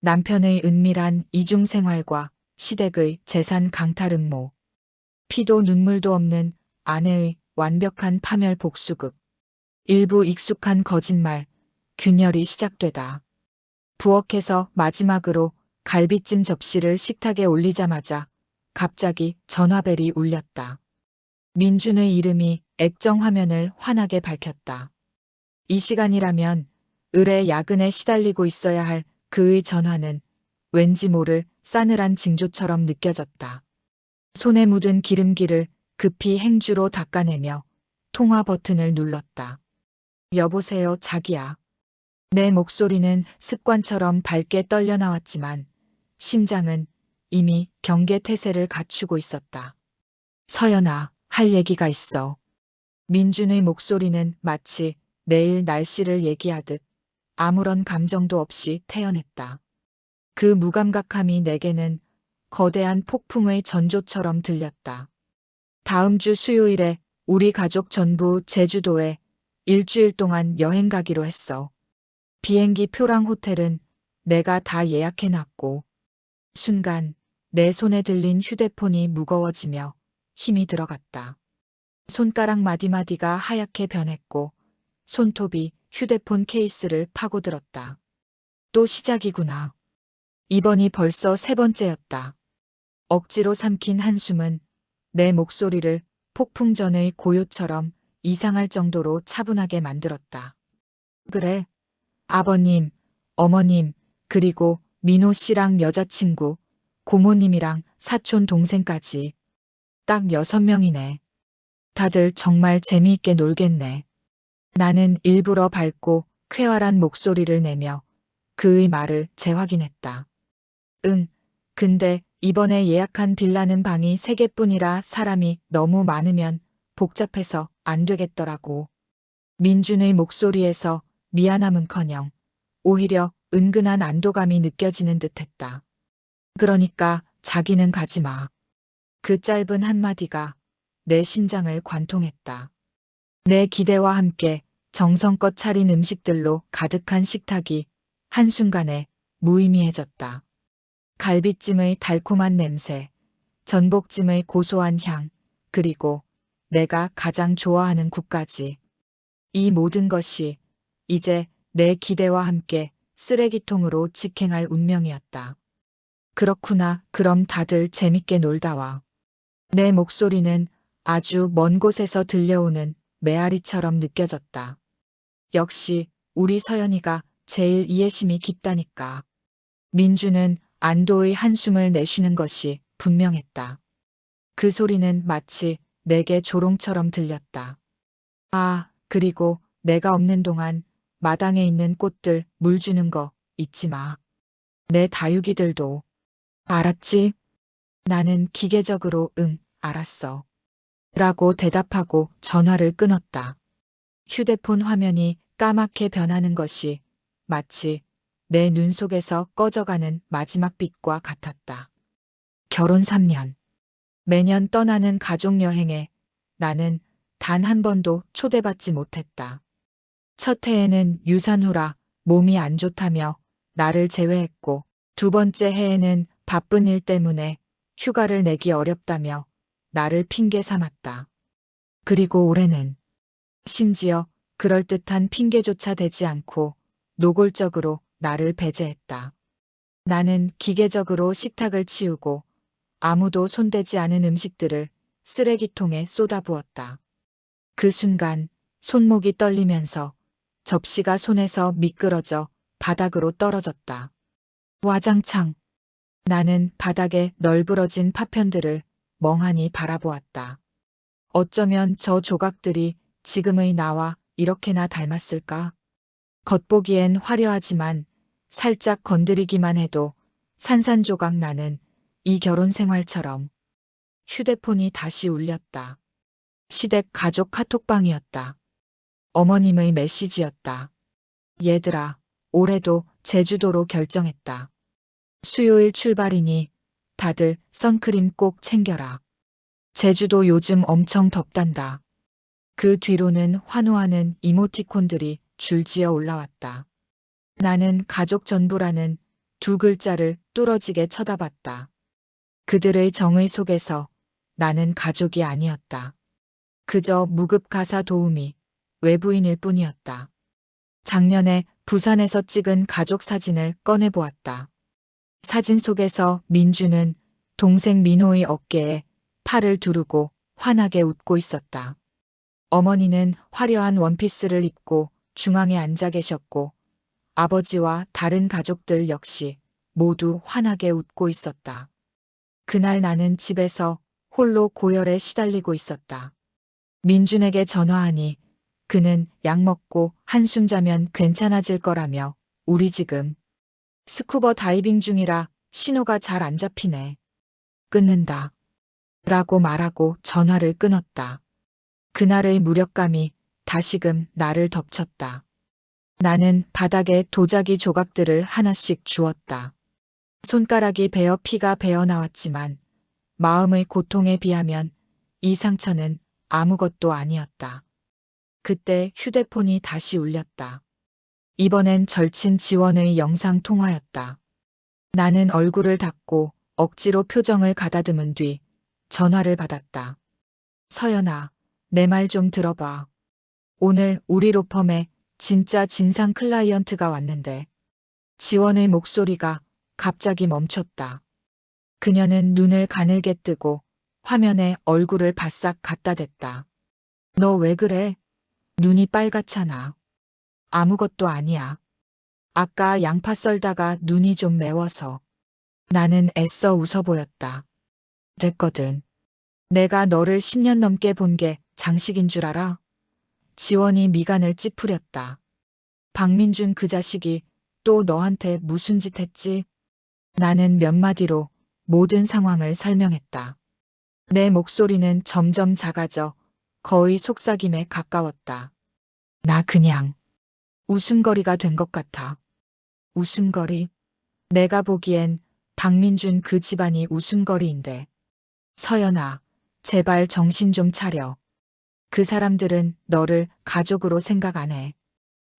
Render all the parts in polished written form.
남편의 은밀한 이중생활과 시댁의 재산 강탈 음모. 피도 눈물도 없는 아내의 완벽한 파멸 복수극. 일부 익숙한 거짓말, 균열이 시작되다. 부엌에서 마지막으로 갈비찜 접시를 식탁에 올리자마자 갑자기 전화벨이 울렸다. 민준의 이름이 액정 화면을 환하게 밝혔다. 이 시간이라면 을의 야근에 시달리고 있어야 할 그의 전화는 왠지 모를 싸늘한 징조처럼 느껴졌다. 손에 묻은 기름기를 급히 행주로 닦아내며 통화 버튼을 눌렀다. 여보세요, 자기야. 내 목소리는 습관처럼 밝게 떨려 나왔지만 심장은 이미 경계태세를 갖추고 있었다. 서연아, 할 얘기가 있어. 민준의 목소리는 마치 내일 날씨를 얘기하듯 아무런 감정도 없이 태연했다. 그 무감각함이 내게는 거대한 폭풍의 전조처럼 들렸다. 다음 주 수요일에 우리 가족 전부 제주도에 일주일 동안 여행 가기로 했어. 비행기 표랑 호텔은 내가 다 예약해놨고. 순간 내 손에 들린 휴대폰이 무거워지며 힘이 들어갔다. 손가락 마디마디가 하얗게 변했고 손톱이 휴대폰 케이스를 파고들었다. 또 시작이구나. 이번이 벌써 세 번째였다. 억지로 삼킨 한숨은 내 목소리를 폭풍 전의 고요처럼 이상할 정도로 차분하게 만들었다. 그래. 아버님, 어머님, 그리고 민호 씨랑 여자친구, 고모님이랑 사촌 동생까지. 딱 6명이네. 다들 정말 재미있게 놀겠네. 나는 일부러 밝고 쾌활한 목소리를 내며 그의 말을 재확인했다. 응, 근데 이번에 예약한 빌라는 방이 3개뿐이라 사람이 너무 많으면 복잡해서 안 되겠더라고. 민준의 목소리에서 미안함은커녕 오히려 은근한 안도감이 느껴지는 듯했다. 그러니까 자기는 가지 마. 그 짧은 한마디가 내 심장을 관통했다. 내 기대와 함께 정성껏 차린 음식들로 가득한 식탁이 한순간에 무의미해졌다. 갈비찜의 달콤한 냄새, 전복찜의 고소한 향, 그리고 내가 가장 좋아하는 국까지. 이 모든 것이 이제 내 기대와 함께 쓰레기통으로 직행할 운명이었다. 그렇구나. 그럼 다들 재밌게 놀다 와. 내 목소리는 아주 먼 곳에서 들려오는 메아리처럼 느껴졌다. 역시 우리 서연이가 제일 이해심이 깊다니까. 민주는 안도의 한숨을 내쉬는 것이 분명했다. 그 소리는 마치 내게 조롱처럼 들렸다. 아, 그리고 내가 없는 동안 마당에 있는 꽃들 물 주는 거 잊지 마. 내 다육이들도. 알았지? 나는 기계적으로 응, 알았어. 라고 대답하고 전화를 끊었다. 휴대폰 화면이 까맣게 변하는 것이 마치 내 눈 속에서 꺼져가는 마지막 빛과 같았다. 결혼 3년. 매년 떠나는 가족여행에 나는 단 한 번도 초대받지 못했다. 첫 해에는 유산 후라 몸이 안 좋다며 나를 제외했고, 2번째 해에는 바쁜 일 때문에 휴가를 내기 어렵다며 나를 핑계 삼았다. 그리고 올해는 심지어 그럴듯한 핑계조차 되지 않고 노골적으로 나를 배제했다. 나는 기계적으로 식탁을 치우고 아무도 손대지 않은 음식들을 쓰레기통에 쏟아부었다. 그 순간 손목이 떨리면서 접시가 손에서 미끄러져 바닥으로 떨어졌다. 와장창. 나는 바닥에 널브러진 파편들을 멍하니 바라보았다. 어쩌면 저 조각들이 지금의 나와 이렇게나 닮았을까? 겉보기엔 화려하지만 살짝 건드리기만 해도 산산조각 나는 이 결혼 생활처럼. 휴대폰이 다시 울렸다. 시댁 가족 카톡방이었다. 어머님의 메시지였다. 얘들아, 올해도 제주도로 결정했다. 수요일 출발이니 다들 선크림 꼭 챙겨라. 제주도 요즘 엄청 덥단다. 그 뒤로는 환호하는 이모티콘들이 줄지어 올라왔다. 나는 가족 전부라는 두 글자를 뚫어지게 쳐다봤다. 그들의 정의 속에서 나는 가족이 아니었다. 그저 무급 가사 도우미, 외부인일 뿐이었다. 작년에 부산에서 찍은 가족 사진을 꺼내보았다. 사진 속에서 민주는 동생 민호의 어깨에 팔을 두르고 환하게 웃고 있었다. 어머니는 화려한 원피스를 입고 중앙에 앉아 계셨고 아버지와 다른 가족들 역시 모두 환하게 웃고 있었다. 그날 나는 집에서 홀로 고열에 시달리고 있었다. 민준에게 전화하니 그는 약 먹고 한숨 자면 괜찮아질 거라며 우리 지금 스쿠버 다이빙 중이라 신호가 잘 안 잡히네. 끊는다. 라고 말하고 전화를 끊었다. 그날의 무력감이 다시금 나를 덮쳤다. 나는 바닥에 도자기 조각들을 하나씩 주었다. 손가락이 베어 피가 배어 나왔지만 마음의 고통에 비하면 이 상처는 아무것도 아니었다. 그때 휴대폰이 다시 울렸다. 이번엔 절친 지원의 영상 통화였다. 나는 얼굴을 닫고 억지로 표정을 가다듬은 뒤 전화를 받았다. 서연아, 내 말 좀 들어봐. 오늘 우리 로펌에 진짜 진상 클라이언트가 왔는데 지원의 목소리가 갑자기 멈췄다. 그녀는 눈을 가늘게 뜨고 화면에 얼굴을 바싹 갖다 댔다. 너 왜 그래? 눈이 빨갛잖아. 아무것도 아니야. 아까 양파 썰다가 눈이 좀 매워서. 나는 애써 웃어 보였다. 됐거든. 내가 너를 10년 넘게 본 게 장식인 줄 알아? 지원이 미간을 찌푸렸다. 박민준 그 자식이 또 너한테 무슨 짓 했지? 나는 몇 마디로 모든 상황을 설명했다. 내 목소리는 점점 작아져 거의 속삭임에 가까웠다. 나 그냥 웃음거리가 된 것 같아. 웃음거리? 내가 보기엔 박민준 그 집안이 웃음거리인데. 서연아, 제발 정신 좀 차려. 그 사람들은 너를 가족으로 생각 안 해.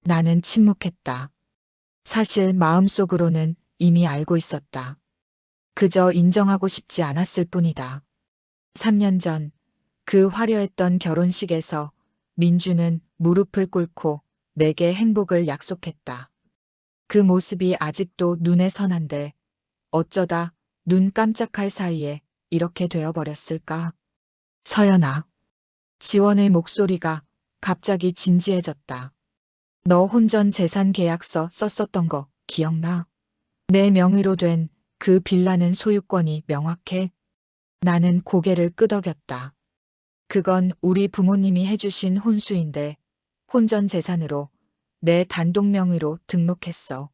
나는 침묵했다. 사실 마음속으로는 이미 알고 있었다. 그저 인정하고 싶지 않았을 뿐이다. 3년 전 그 화려했던 결혼식에서 민주는 무릎을 꿇고 내게 행복을 약속했다. 그 모습이 아직도 눈에 선한데 어쩌다 눈 깜짝할 사이에 이렇게 되어버렸을까? 서연아. 지원의 목소리가 갑자기 진지해졌다. 너 혼전 재산 계약서 썼었던 거 기억나? 내 명의로 된 그 빌라는 소유권이 명확해? 나는 고개를 끄덕였다. 그건 우리 부모님이 해주신 혼수인데 혼전 재산으로 내 단독 명의로 등록했어.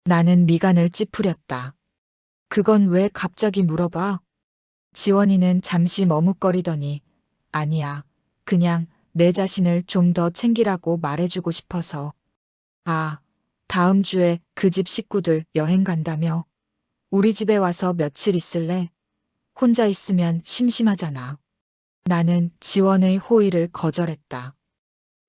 나는 미간을 찌푸렸다. 그건 왜 갑자기 물어봐? 지원이는 잠시 머뭇거리더니 아니야. 그냥 내 자신을 좀 더 챙기라고 말해주고 싶어서. 아, 다음 주에 그 집 식구들 여행 간다며? 우리 집에 와서 며칠 있을래? 혼자 있으면 심심하잖아. 나는 지원의 호의를 거절했다.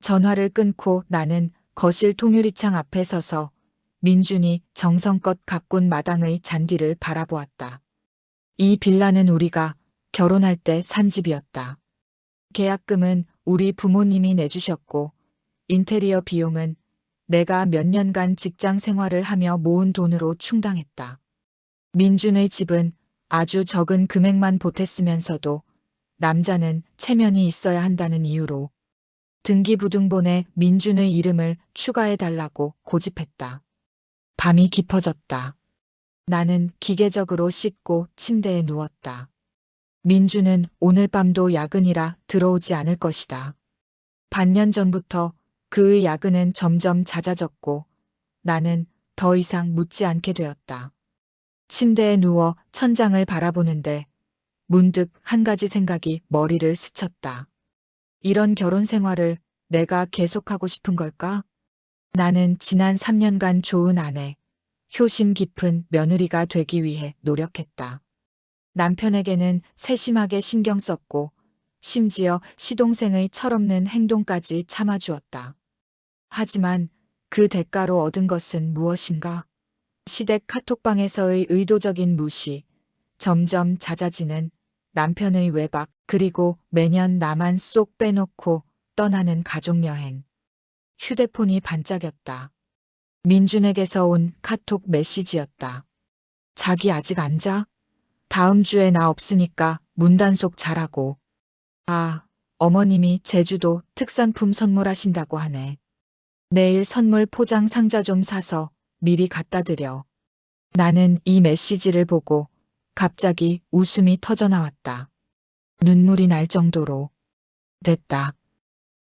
전화를 끊고 나는 거실 통유리창 앞에 서서 민준이 정성껏 가꾼 마당의 잔디를 바라보았다. 이 빌라는 우리가 결혼할 때 산 집이었다. 계약금은 우리 부모님이 내주셨고 인테리어 비용은 내가 몇 년간 직장 생활을 하며 모은 돈으로 충당했다. 민준의 집은 아주 적은 금액만 보탰으면서도 남자는 체면이 있어야 한다는 이유로 등기부등본에 민준의 이름을 추가해달라고 고집했다. 밤이 깊어졌다. 나는 기계적으로 씻고 침대에 누웠다. 민준은 오늘 밤도 야근이라 들어오지 않을 것이다. 반년 전부터 그의 야근은 점점 잦아졌고 나는 더 이상 묻지 않게 되었다. 침대에 누워 천장을 바라보는데 문득 한 가지 생각이 머리를 스쳤다. 이런 결혼 생활을 내가 계속하고 싶은 걸까? 나는 지난 3년간 좋은 아내, 효심 깊은 며느리가 되기 위해 노력했다. 남편에게는 세심하게 신경 썼고 심지어 시동생의 철없는 행동까지 참아주었다. 하지만 그 대가로 얻은 것은 무엇인가? 시댁 카톡방에서의 의도적인 무시, 점점 잦아지는 남편의 외박, 그리고 매년 나만 쏙 빼놓고 떠나는 가족여행. 휴대폰이 반짝였다. 민준에게서 온 카톡 메시지였다. 자기 아직 안 자? 다음 주에 나 없으니까 문단속 잘하고. 아, 어머님이 제주도 특산품 선물하신다고 하네. 내일 선물 포장 상자 좀 사서 미리 갖다 드려. 나는 이 메시지를 보고 갑자기 웃음이 터져 나왔다. 눈물이 날 정도로. 됐다.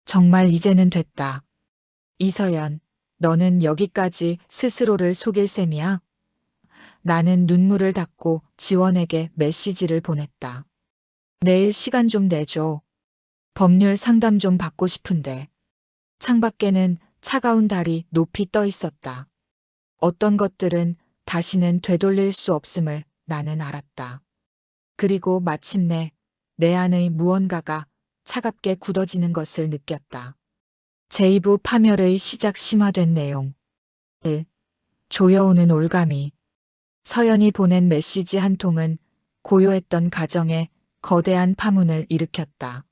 정말 이제는 됐다. 이서연, 너는 여기까지 스스로를 속일 셈이야? 나는 눈물을 닦고 지원에게 메시지를 보냈다. 내일 시간 좀 내줘. 법률 상담 좀 받고 싶은데. 창밖에는 차가운 달이 높이 떠 있었다. 어떤 것들은 다시는 되돌릴 수 없음을 나는 알았다. 그리고 마침내 내 안의 무언가가 차갑게 굳어지는 것을 느꼈다. 제2부 파멸의 시작 심화된 내용. 1. 조여오는 올가미. 서연이 보낸 메시지 한 통은 고요했던 가정에 거대한 파문을 일으켰다.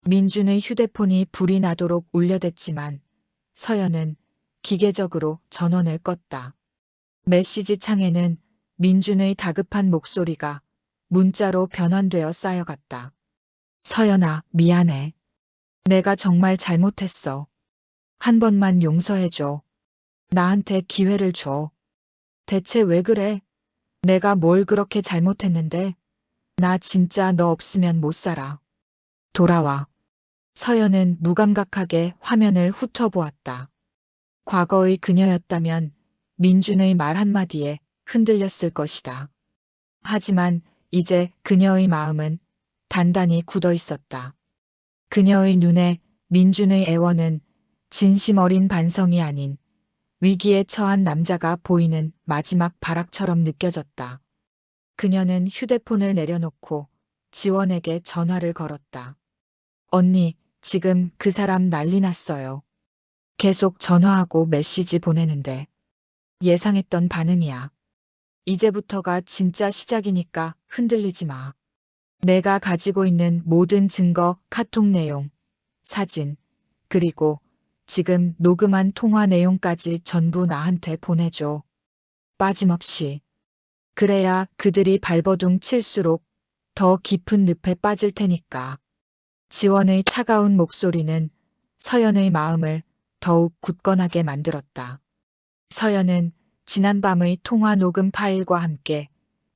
민준의 휴대폰이 불이 나도록 울려댔지만 서연은 기계적으로 전원을 껐다. 메시지 창에는 민준의 다급한 목소리가 문자로 변환되어 쌓여갔다. 서연아, 미안해. 내가 정말 잘못했어. 한 번만 용서해줘. 나한테 기회를 줘. 대체 왜 그래? 내가 뭘 그렇게 잘못했는데? 나 진짜 너 없으면 못 살아. 돌아와. 서연은 무감각하게 화면을 훑어보았다. 과거의 그녀였다면 민준의 말 한마디에 흔들렸을 것이다. 하지만 이제 그녀의 마음은 단단히 굳어 있었다. 그녀의 눈에 민준의 애원은 진심 어린 반성이 아닌 위기에 처한 남자가 보이는 마지막 발악처럼 느껴졌다. 그녀는 휴대폰을 내려놓고 지원에게 전화를 걸었다. 언니, 지금 그 사람 난리 났어요. 계속 전화하고 메시지 보내는데. 예상했던 반응이야. 이제부터가 진짜 시작이니까 흔들리지 마. 내가 가지고 있는 모든 증거, 카톡 내용, 사진, 그리고 지금 녹음한 통화 내용까지 전부 나한테 보내줘. 빠짐없이. 그래야 그들이 발버둥 칠수록 더 깊은 늪에 빠질 테니까. 지원의 차가운 목소리는 서연의 마음을 더욱 굳건하게 만들었다. 서연은 지난밤의 통화 녹음 파일과 함께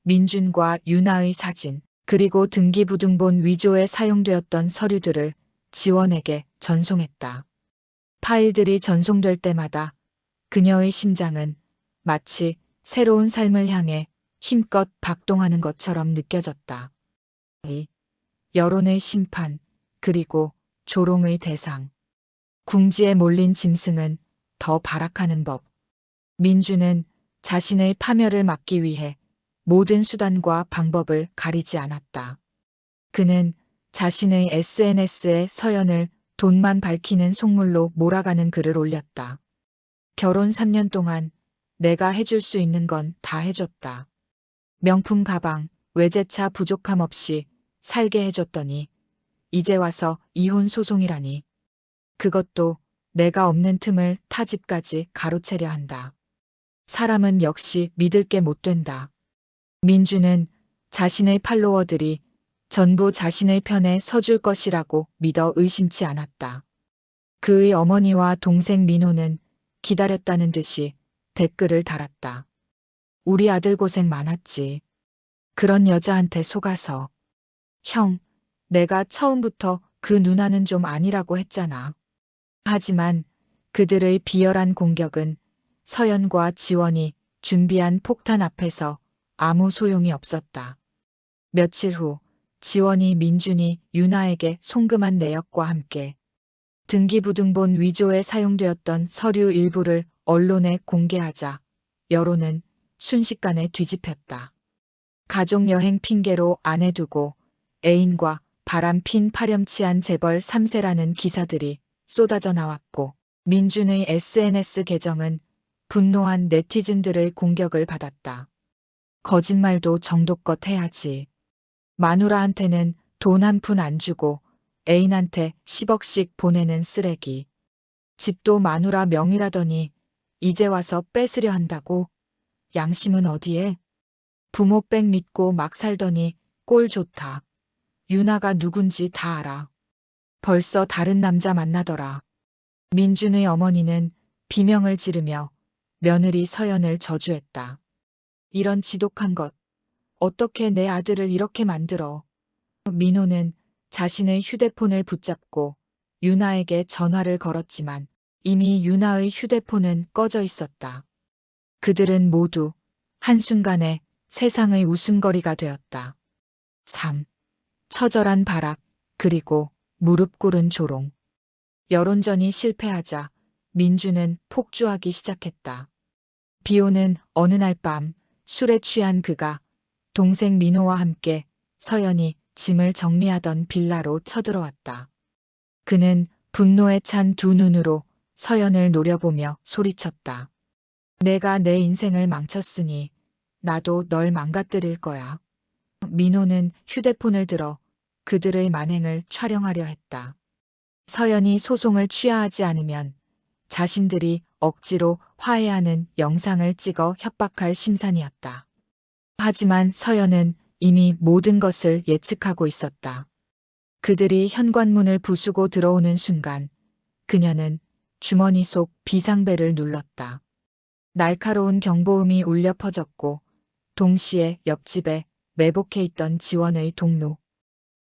민준과 유나의 사진, 그리고 등기부등본 위조에 사용되었던 서류들을 지원에게 전송했다. 파일들이 전송될 때마다 그녀의 심장은 마치 새로운 삶을 향해 힘껏 박동하는 것처럼 느껴졌다. 여론의 심판, 그리고 조롱의 대상. 궁지에 몰린 짐승은 더 발악하는 법. 민준은 자신의 파멸을 막기 위해 모든 수단과 방법을 가리지 않았다. 그는 자신의 SNS에 서연을 돈만 밝히는 속물로 몰아가는 글을 올렸다. 결혼 3년 동안 내가 해줄 수 있는 건 다 해줬다. 명품 가방, 외제차 부족함 없이 살게 해줬더니 이제 와서 이혼 소송이라니. 그것도 내가 없는 틈을 타집까지 가로채려 한다. 사람은 역시 믿을 게 못 된다. 민주는 자신의 팔로워들이 전부 자신의 편에 서줄 것이라고 믿어 의심치 않았다. 그의 어머니와 동생 민호는 기다렸다는 듯이 댓글을 달았다. 우리 아들 고생 많았지. 그런 여자한테 속아서. 형, 내가 처음부터 그 누나는 좀 아니라고 했잖아. 하지만 그들의 비열한 공격은 서연과 지원이 준비한 폭탄 앞에서 아무 소용이 없었다. 며칠 후 지원이 민준이 유나에게 송금한 내역과 함께 등기부등본 위조에 사용되었던 서류 일부를 언론에 공개하자 여론은 순식간에 뒤집혔다. 가족여행 핑계로 아내 두고 애인과 바람핀 파렴치한 재벌 3세라는 기사들이 쏟아져 나왔고 민준의 SNS 계정은 분노한 네티즌들의 공격을 받았다. 거짓말도 정도껏 해야지. 마누라한테는 돈 한 푼 안 주고 애인한테 10억씩 보내는 쓰레기. 집도 마누라 명의라더니 이제 와서 뺏으려 한다고? 양심은 어디에? 부모 백 믿고 막 살더니 꼴 좋다. 유나가 누군지 다 알아. 벌써 다른 남자 만나더라. 민준의 어머니는 비명을 지르며 며느리 서연을 저주했다. 이런 지독한 것. 어떻게 내 아들을 이렇게 만들어. 민호는 자신의 휴대폰을 붙잡고 유나에게 전화를 걸었지만 이미 유나의 휴대폰은 꺼져 있었다. 그들은 모두 한순간에 세상의 웃음거리가 되었다. 3. 처절한 발악, 그리고 무릎 꿇은 조롱. 여론전이 실패하자 민주는 폭주하기 시작했다. 비오는 어느 날 밤 술에 취한 그가 동생 민호와 함께 서연이 짐을 정리하던 빌라로 쳐들어왔다. 그는 분노에 찬 두 눈으로 서연을 노려보며 소리쳤다. 내가 내 인생을 망쳤으니 나도 널 망가뜨릴 거야. 민호는 휴대폰을 들어 그들의 만행을 촬영하려 했다. 서연이 소송을 취하하지 않으면 자신들이 억지로 화해하는 영상을 찍어 협박할 심산이었다. 하지만 서연은 이미 모든 것을 예측하고 있었다. 그들이 현관문을 부수고 들어오는 순간 그녀는 주머니 속 비상벨을 눌렀다. 날카로운 경보음이 울려 퍼졌고 동시에 옆집에 매복해 있던 지원의 동료.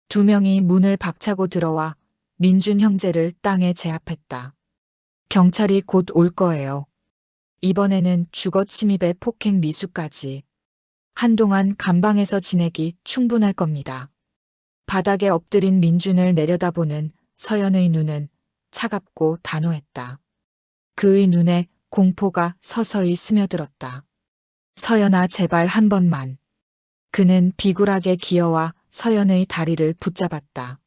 2명이 문을 박차고 들어와 민준 형제를 땅에 제압했다. 경찰이 곧 올 거예요. 이번에는 주거 침입에 폭행 미수까지. 한동안 감방에서 지내기 충분할 겁니다. 바닥에 엎드린 민준을 내려다보는 서연의 눈은 차갑고 단호했다. 그의 눈에 공포가 서서히 스며들었다. 서연아, 제발 한 번만. 그는 비굴하게 기어와 서연의 다리를 붙잡았다.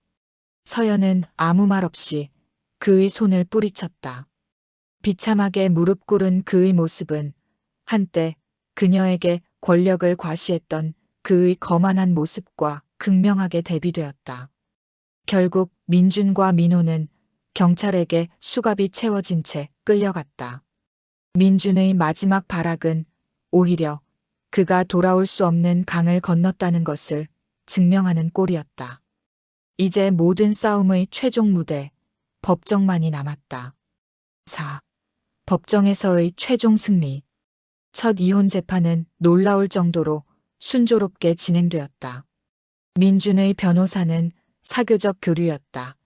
서연은 아무 말 없이 그의 손을 뿌리쳤다. 비참하게 무릎 꿇은 그의 모습은 한때 그녀에게 권력을 과시했던 그의 거만한 모습과 극명하게 대비되었다. 결국 민준과 민호는 경찰에게 수갑이 채워진 채 끌려갔다. 민준의 마지막 발악은 오히려 그가 돌아올 수 없는 강을 건넜다는 것을 증명하는 꼴이었다. 이제 모든 싸움의 최종 무대, 법정만이 남았다. 4. 법정에서의 최종 승리. 첫 이혼 재판은 놀라울 정도로 순조롭게 진행되었다. 민준의 변호사는 사교적 교류였다.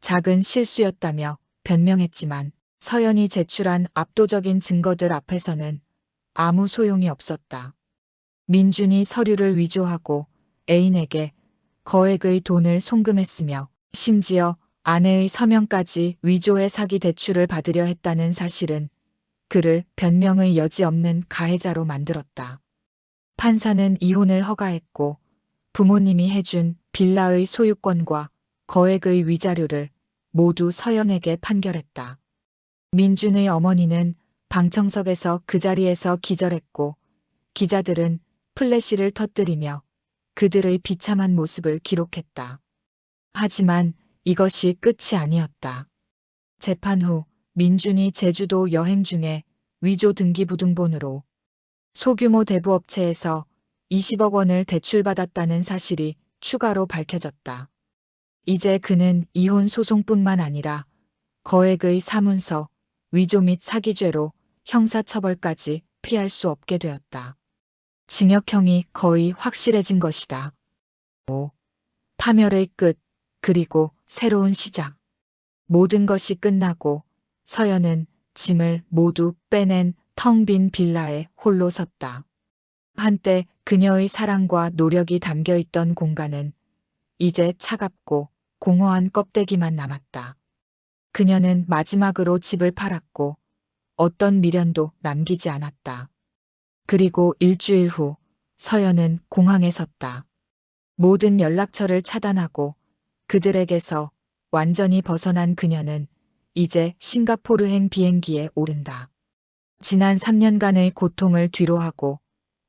작은 실수였다며 변명했지만 서연이 제출한 압도적인 증거들 앞에서는 아무 소용이 없었다. 민준이 서류를 위조하고 애인에게 거액의 돈을 송금했으며 심지어 아내의 서명까지 위조해 사기 대출을 받으려 했다는 사실은 그를 변명의 여지 없는 가해자로 만들었다. 판사는 이혼을 허가했고 부모님이 해준 빌라의 소유권과 거액의 위자료를 모두 서연에게 판결했다. 민준의 어머니는 방청석에서 그 자리에서 기절했고 기자들은 플래시를 터뜨리며 그들의 비참한 모습을 기록했다. 하지만 이것이 끝이 아니었다. 재판 후 민준이 제주도 여행 중에 위조 등기부등본으로 소규모 대부업체에서 20억 원을 대출받았다는 사실이 추가로 밝혀졌다. 이제 그는 이혼 소송뿐만 아니라 거액의 사문서, 위조 및 사기죄로 형사처벌까지 피할 수 없게 되었다. 징역형이 거의 확실해진 것이다. 5. 파멸의 끝, 그리고 새로운 시작. 모든 것이 끝나고 서연은 짐을 모두 빼낸 텅 빈 빌라에 홀로 섰다. 한때 그녀의 사랑과 노력이 담겨있던 공간은 이제 차갑고 공허한 껍데기만 남았다. 그녀는 마지막으로 집을 팔았고 어떤 미련도 남기지 않았다. 그리고 일주일 후 서연은 공항에 섰다. 모든 연락처를 차단하고 그들에게서 완전히 벗어난 그녀는 이제 싱가포르행 비행기에 오른다. 지난 3년간의 고통을 뒤로하고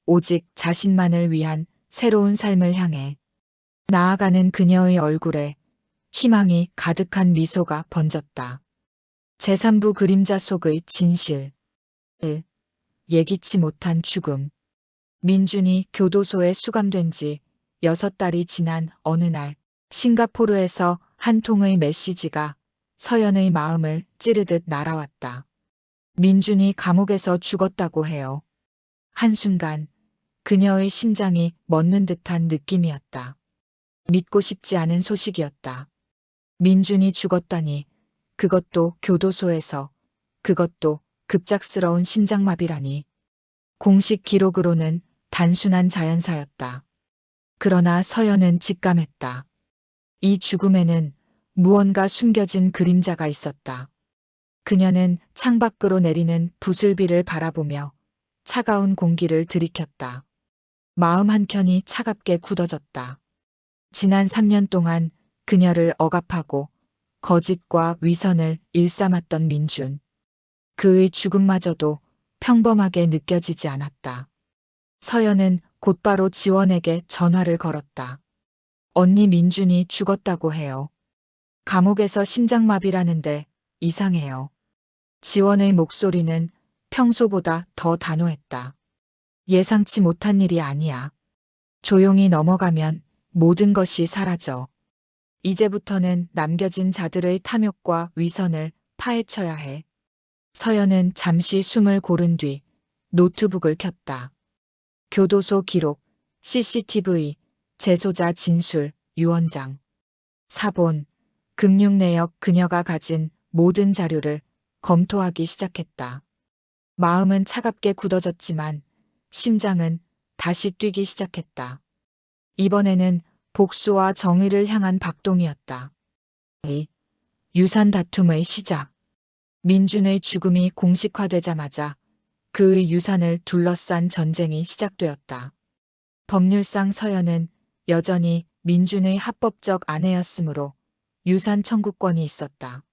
오직 자신만을 위한 새로운 삶을 향해 나아가는 그녀의 얼굴에 희망이 가득한 미소가 번졌다. 제3부 그림자 속의 진실. 예기치 못한 죽음. 민준이 교도소에 수감된 지 6달이 지난 어느 날 싱가포르에서 한 통의 메시지가 서연의 마음을 찌르듯 날아왔다. 민준이 감옥에서 죽었다고 해요. 한순간 그녀의 심장이 멎는 듯한 느낌이었다. 믿고 싶지 않은 소식이었다. 민준이 죽었다니, 그것도 교도소에서, 그것도 급작스러운 심장마비라니. 공식 기록으로는 단순한 자연사였다. 그러나 서연은 직감했다. 이 죽음에는 무언가 숨겨진 그림자가 있었다. 그녀는 창밖으로 내리는 부슬비를 바라보며 차가운 공기를 들이켰다. 마음 한켠이 차갑게 굳어졌다. 지난 3년 동안 그녀를 억압하고 거짓과 위선을 일삼았던 민준. 그의 죽음마저도 평범하게 느껴지지 않았다. 서연은 곧바로 지원에게 전화를 걸었다. 언니 민준이 죽었다고 해요. 감옥에서 심장마비라는데 이상해요. 지원의 목소리는 평소보다 더 단호했다. 예상치 못한 일이 아니야. 조용히 넘어가면 모든 것이 사라져. 이제부터는 남겨진 자들의 탐욕과 위선을 파헤쳐야 해. 서연은 잠시 숨을 고른 뒤 노트북을 켰다. 교도소 기록, CCTV, 재소자 진술, 유언장, 사본, 금융내역 그녀가 가진 모든 자료를 검토하기 시작했다. 마음은 차갑게 굳어졌지만 심장은 다시 뛰기 시작했다. 이번에는 복수와 정의를 향한 박동이었다. 유산 다툼의 시작. 민준의 죽음이 공식화되자마자 그의 유산을 둘러싼 전쟁이 시작되었다. 법률상 서연은 여전히 민준의 합법적 아내였으므로 유산 청구권이 있었다.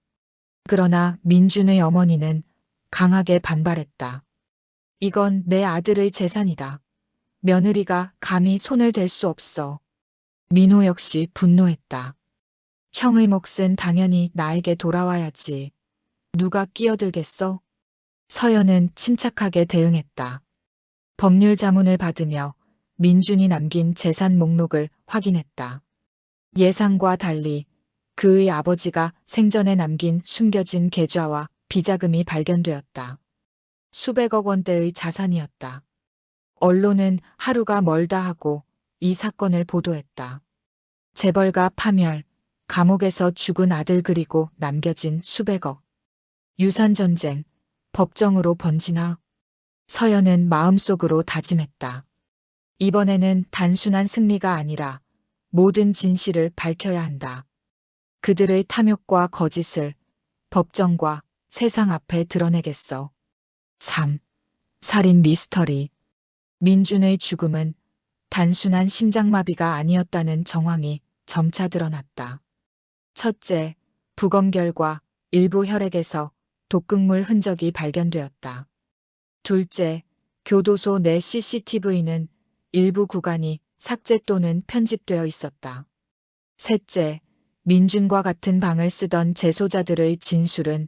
그러나 민준의 어머니는 강하게 반발했다. 이건 내 아들의 재산이다. 며느리가 감히 손을 댈 수 없어. 민호 역시 분노했다. 형의 몫은 당연히 나에게 돌아와야지. 누가 끼어들겠어? 서연은 침착하게 대응했다. 법률 자문을 받으며 민준이 남긴 재산 목록을 확인했다. 예상과 달리 그의 아버지가 생전에 남긴 숨겨진 계좌와 비자금이 발견되었다. 수백억 원대의 자산이었다. 언론은 하루가 멀다 하고 이 사건을 보도했다. 재벌가 파멸, 감옥에서 죽은 아들 그리고 남겨진 수백억. 유산전쟁, 법정으로 번지나. 서연은 마음속으로 다짐했다. 이번에는 단순한 승리가 아니라 모든 진실을 밝혀야 한다. 그들의 탐욕과 거짓을 법정과 세상 앞에 드러내겠어. 3. 살인 미스터리. 민준의 죽음은 단순한 심장마비가 아니었다는 정황이 점차 드러났다. 첫째, 부검 결과 일부 혈액에서 독극물 흔적이 발견되었다. 둘째, 교도소 내 CCTV는 일부 구간이 삭제 또는 편집되어 있었다. 셋째, 민준과 같은 방을 쓰던 재소자들의 진술은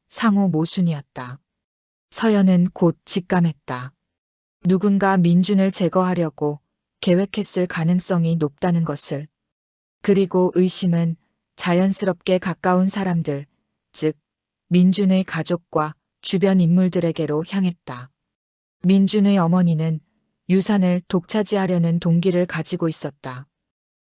상호 모순이었다. 서연은 곧 직감했다. 누군가 민준을 제거하려고 계획했을 가능성이 높다는 것을. 그리고 의심은 자연스럽게 가까운 사람들, 즉 민준의 가족과 주변 인물들에게로 향했다. 민준의 어머니는 유산을 독차지하려는 동기를 가지고 있었다.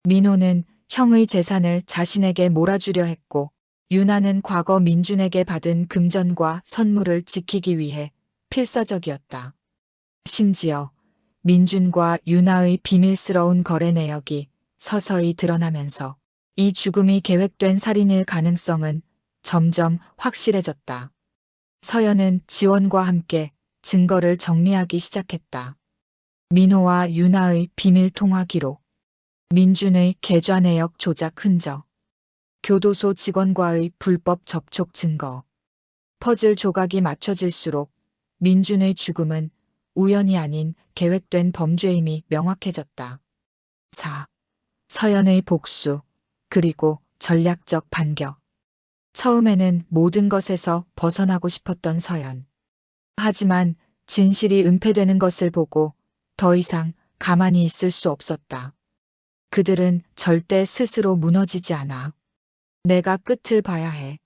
민호는 형의 재산을 자신에게 몰아주려 했고, 유나는 과거 민준에게 받은 금전과 선물을 지키기 위해 필사적이었다. 심지어 민준과 유나의 비밀스러운 거래 내역이 서서히 드러나면서 이 죽음이 계획된 살인일 가능성은 점점 확실해졌다. 서연은 지원과 함께 증거를 정리하기 시작했다. 민호와 유나의 비밀 통화 기록, 민준의 계좌 내역 조작 흔적, 교도소 직원과의 불법 접촉 증거. 퍼즐 조각이 맞춰질수록 민준의 죽음은 우연이 아닌 계획된 범죄임이 명확해졌다. 4. 서연의 복수, 그리고 전략적 반격. 처음에는 모든 것에서 벗어나고 싶었던 서연. 하지만 진실이 은폐되는 것을 보고 더 이상 가만히 있을 수 없었다. 그들은 절대 스스로 무너지지 않아. 내가 끝을 봐야 해.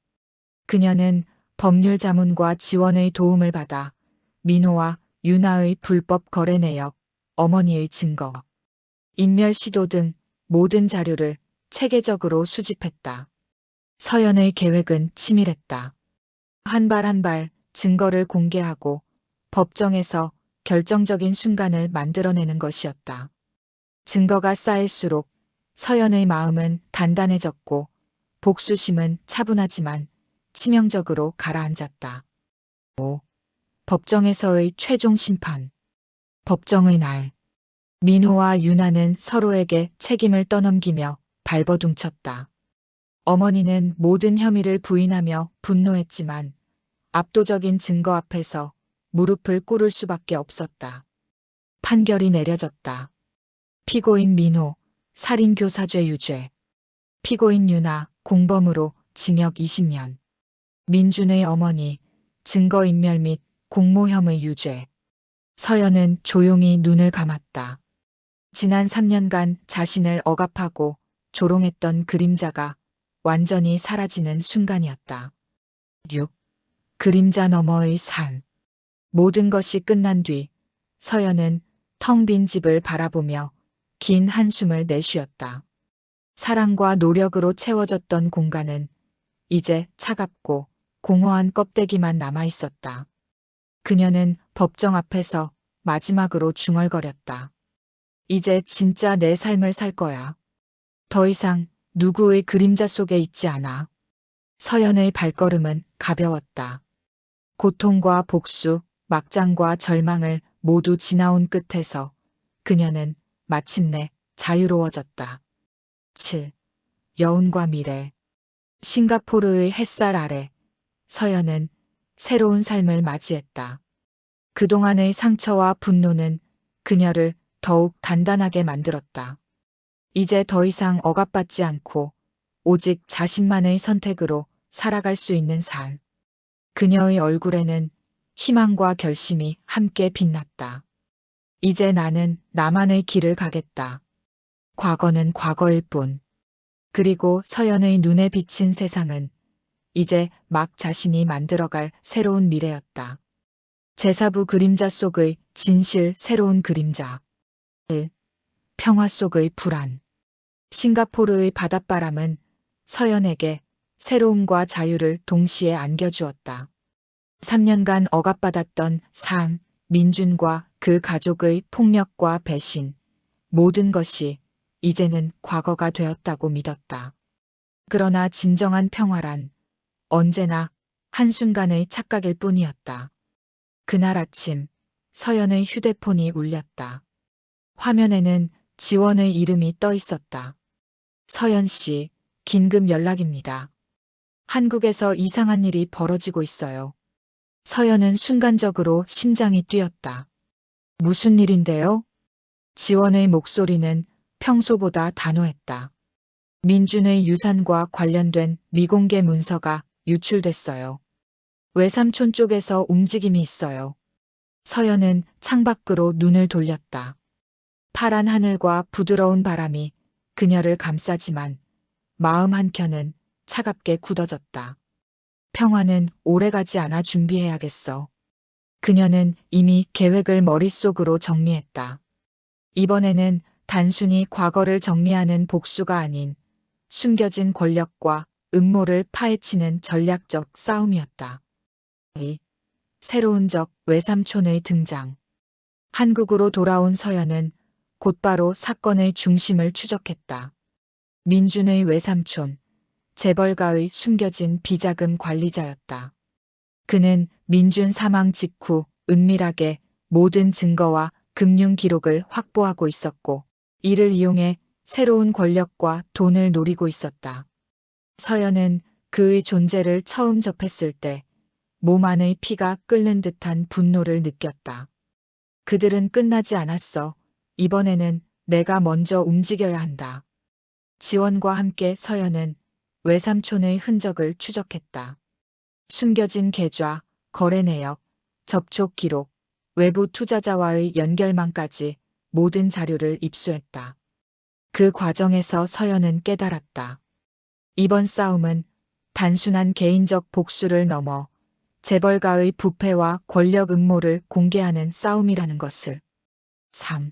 그녀는 법률 자문과 지원의 도움을 받아 민호와 유나의 불법 거래 내역, 어머니의 증거, 인멸 시도 등 모든 자료를 체계적으로 수집했다. 서연의 계획은 치밀했다. 한 발 한 발 증거를 공개하고 법정에서 결정적인 순간을 만들어내는 것이었다. 증거가 쌓일수록 서연의 마음은 단단해졌고 복수심은 차분하지만 치명적으로 가라앉았다. 5. 법정에서의 최종 심판. 법정의 날. 민호와 유나는 서로에게 책임을 떠넘기며 발버둥쳤다. 어머니는 모든 혐의를 부인하며 분노했지만 압도적인 증거 앞에서 무릎을 꿇을 수밖에 없었다. 판결이 내려졌다. 피고인 민호, 살인교사죄 유죄. 피고인 유나, 공범으로 징역 20년. 민준의 어머니, 증거인멸 및 공모혐의 유죄. 서연은 조용히 눈을 감았다. 지난 3년간 자신을 억압하고 조롱했던 그림자가 완전히 사라지는 순간이었다. 6. 그림자 너머의 산. 모든 것이 끝난 뒤 서연은 텅 빈 집을 바라보며 긴 한숨을 내쉬었다. 사랑과 노력으로 채워졌던 공간은 이제 차갑고 공허한 껍데기만 남아 있었다. 그녀는 법정 앞에서 마지막으로 중얼거렸다. 이제 진짜 내 삶을 살 거야. 더 이상 누구의 그림자 속에 있지 않아. 서연의 발걸음은 가벼웠다. 고통과 복수, 막장과 절망을 모두 지나온 끝에서 그녀는 마침내 자유로워졌다. 7. 여운과 미래. 싱가포르의 햇살 아래 서연은 새로운 삶을 맞이했다. 그동안의 상처와 분노는 그녀를 더욱 단단하게 만들었다. 이제 더 이상 억압받지 않고 오직 자신만의 선택으로 살아갈 수 있는 삶. 그녀의 얼굴에는 희망과 결심이 함께 빛났다. 이제 나는 나만의 길을 가겠다. 과거는 과거일 뿐. 그리고 서연의 눈에 비친 세상은 이제 막 자신이 만들어갈 새로운 미래였다. 제사부 그림자 속의 진실 새로운 그림자. 1. 평화 속의 불안. 싱가포르의 바닷바람은 서연에게 새로움과 자유를 동시에 안겨주었다. 3년간 억압받았던 삶, 민준과 그 가족의 폭력과 배신, 모든 것이 이제는 과거가 되었다고 믿었다. 그러나 진정한 평화란 언제나 한순간의 착각일 뿐이었다. 그날 아침 서연의 휴대폰이 울렸다. 화면에는 지원의 이름이 떠 있었다. 서연 씨, 긴급 연락입니다. 한국에서 이상한 일이 벌어지고 있어요. 서연은 순간적으로 심장이 뛰었다. 무슨 일인데요? 지원의 목소리는 평소보다 단호했다. 민준의 유산과 관련된 미공개 문서가 유출됐어요. 외삼촌 쪽에서 움직임이 있어요. 서연은 창밖으로 눈을 돌렸다. 파란 하늘과 부드러운 바람이 그녀를 감싸지만 마음 한켠은 차갑게 굳어졌다. 평화는 오래가지 않아 준비해야겠어. 그녀는 이미 계획을 머릿속으로 정리했다. 이번에는 단순히 과거를 정리하는 복수가 아닌 숨겨진 권력과 음모를 파헤치는 전략적 싸움이었다. 새로운 적 외삼촌의 등장. 한국으로 돌아온 서연은 곧바로 사건의 중심을 추적했다. 민준의 외삼촌, 재벌가의 숨겨진 비자금 관리자였다. 그는 민준 사망 직후 은밀하게 모든 증거와 금융 기록을 확보하고 있었고 이를 이용해 새로운 권력과 돈을 노리고 있었다. 서연은 그의 존재를 처음 접했을 때 몸 안의 피가 끓는 듯한 분노를 느꼈다. 그들은 끝나지 않았어. 이번에는 내가 먼저 움직여야 한다. 지원과 함께 서연은 외삼촌의 흔적을 추적했다. 숨겨진 계좌, 거래 내역, 접촉 기록, 외부 투자자와의 연결망까지 모든 자료를 입수했다. 그 과정에서 서연은 깨달았다. 이번 싸움은 단순한 개인적 복수를 넘어 재벌가의 부패와 권력 음모를 공개하는 싸움이라는 것을. 3.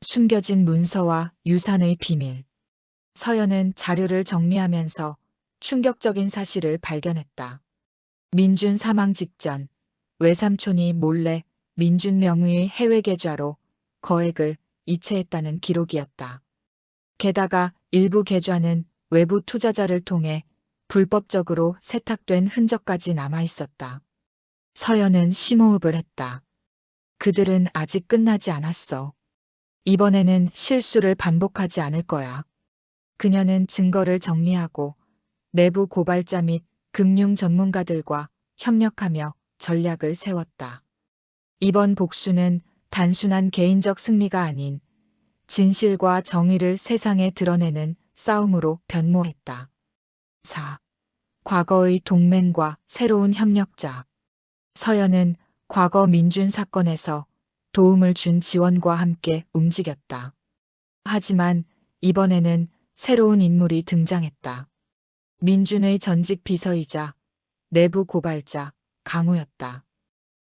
숨겨진 문서와 유산의 비밀. 서연은 자료를 정리하면서 충격적인 사실을 발견했다. 민준 사망 직전 외삼촌이 몰래 민준 명의의 해외 계좌로 거액을 이체했다는 기록이었다. 게다가 일부 계좌는 외부 투자자를 통해 불법적으로 세탁된 흔적까지 남아 있었다. 서연은 심호흡을 했다. 그들은 아직 끝나지 않았어. 이번에는 실수를 반복하지 않을 거야. 그녀는 증거를 정리하고 내부 고발자 및 금융 전문가들과 협력하며 전략을 세웠다. 이번 복수는 단순한 개인적 승리가 아닌 진실과 정의를 세상에 드러내는 싸움으로 변모했다. 4. 과거의 동맹과 새로운 협력자. 서연은 과거 민준 사건에서 도움을 준 지원과 함께 움직였다. 하지만 이번에는 새로운 인물이 등장했다. 민준의 전직 비서이자 내부 고발자 강우였다.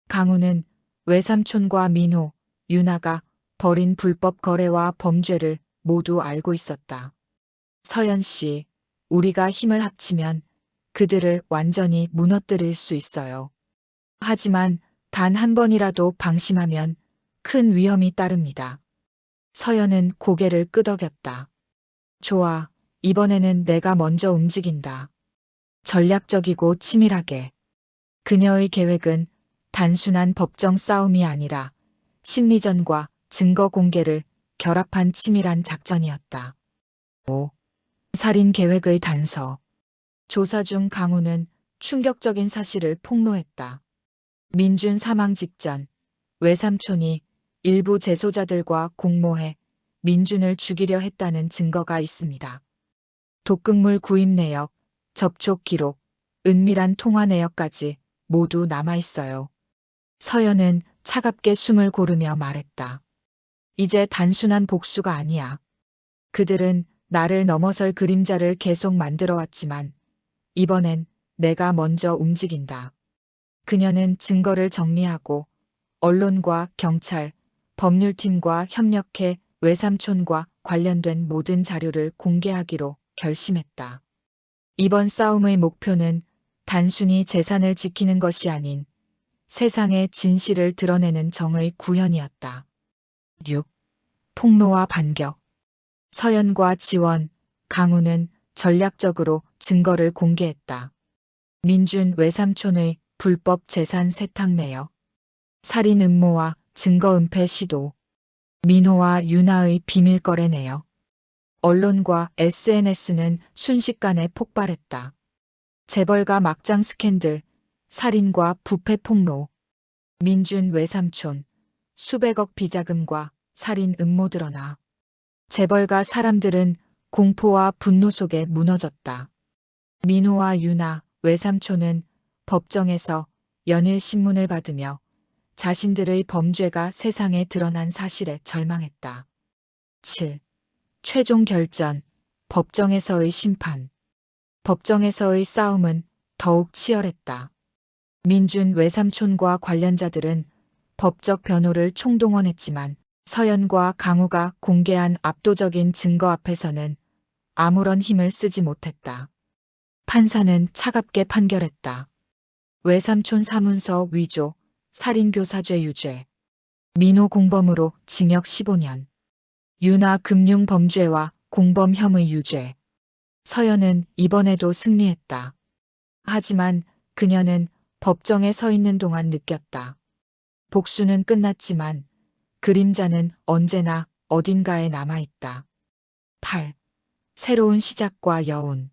강우는 외삼촌과 민호, 윤아가 벌인 불법 거래와 범죄를 모두 알고 있었다. 서연 씨, 우리가 힘을 합치면 그들을 완전히 무너뜨릴 수 있어요. 하지만 단 한 번이라도 방심하면 큰 위험이 따릅니다. 서연은 고개를 끄덕였다. 좋아, 이번에는 내가 먼저 움직인다. 전략적이고 치밀하게. 그녀의 계획은 단순한 법정 싸움이 아니라 심리전과 증거 공개를 결합한 치밀한 작전이었다. 5. 살인 계획의 단서. 조사 중 강우는 충격적인 사실을 폭로했다. 민준 사망 직전 외삼촌이 일부 재소자들과 공모해 민준을 죽이려 했다는 증거가 있습니다. 독극물 구입 내역, 접촉 기록, 은밀한 통화 내역까지 모두 남아 있어요. 서연은 차갑게 숨을 고르며 말했다. 이제 단순한 복수가 아니야. 그들은 나를 넘어설 그림자를 계속 만들어 왔지만 이번엔 내가 먼저 움직인다. 그녀는 증거를 정리하고 언론과 경찰, 법률팀과 협력해 외삼촌과 관련된 모든 자료를 공개하기로 결심했다. 이번 싸움의 목표는 단순히 재산을 지키는 것이 아닌 세상의 진실을 드러내는 정의 구현이었다. 6. 폭로와 반격. 서연과 지원, 강우는 전략적으로 증거를 공개했다. 민준 외삼촌의 불법 재산 세탁 내역, 살인 음모와 증거 은폐 시도, 민호와 윤아의 비밀 거래 내역. 언론과 SNS는 순식간에 폭발했다. 재벌가 막장 스캔들, 살인과 부패 폭로, 민준 외삼촌, 수백억 비자금과 살인 음모 드러나. 재벌가 사람들은 공포와 분노 속에 무너졌다. 민호와 윤아, 외삼촌은 법정에서 연일 신문을 받으며 자신들의 범죄가 세상에 드러난 사실에 절망했다. 7. 최종 결전, 법정에서의 심판. 법정에서의 싸움은 더욱 치열했다. 민준 외삼촌과 관련자들은 법적 변호를 총동원했지만 서연과 강우가 공개한 압도적인 증거 앞에서는 아무런 힘을 쓰지 못했다. 판사는 차갑게 판결했다. 외삼촌 사문서 위조, 살인교사죄 유죄, 민호 공범으로 징역 15년, 윤아 금융범죄와 공범 혐의 유죄. 서연은 이번에도 승리했다. 하지만 그녀는 법정에 서 있는 동안 느꼈다. 복수는 끝났지만 그림자는 언제나 어딘가에 남아있다. 8. 새로운 시작과 여운.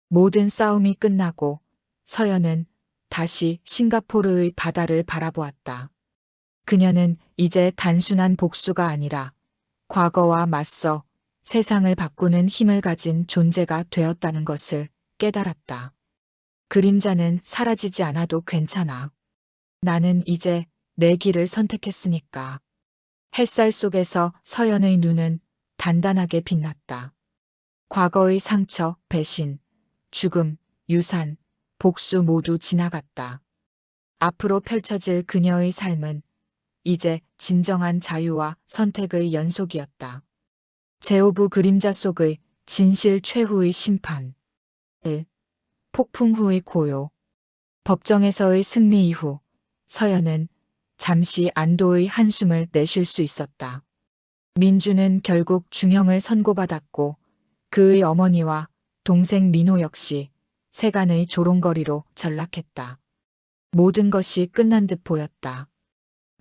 모든 싸움이 끝나고 서연은 다시 싱가포르의 바다를 바라보았다. 그녀는 이제 단순한 복수가 아니라 과거와 맞서 세상을 바꾸는 힘을 가진 존재가 되었다는 것을 깨달았다. 그림자는 사라지지 않아도 괜찮아. 나는 이제 내 길을 선택했으니까. 햇살 속에서 서연의 눈은 단단하게 빛났다. 과거의 상처, 배신, 죽음, 유산, 복수 모두 지나갔다. 앞으로 펼쳐질 그녀의 삶은 이제 진정한 자유와 선택의 연속이었다. 제오브 그림자 속의 진실 최후의 심판. 1. 폭풍 후의 고요. 법정에서의 승리 이후 서연은 잠시 안도의 한숨을 내쉴 수 있었다. 민주는 결국 중형을 선고받았고 그의 어머니와 동생 민호 역시 세간의 조롱거리로 전락했다. 모든 것이 끝난 듯 보였다.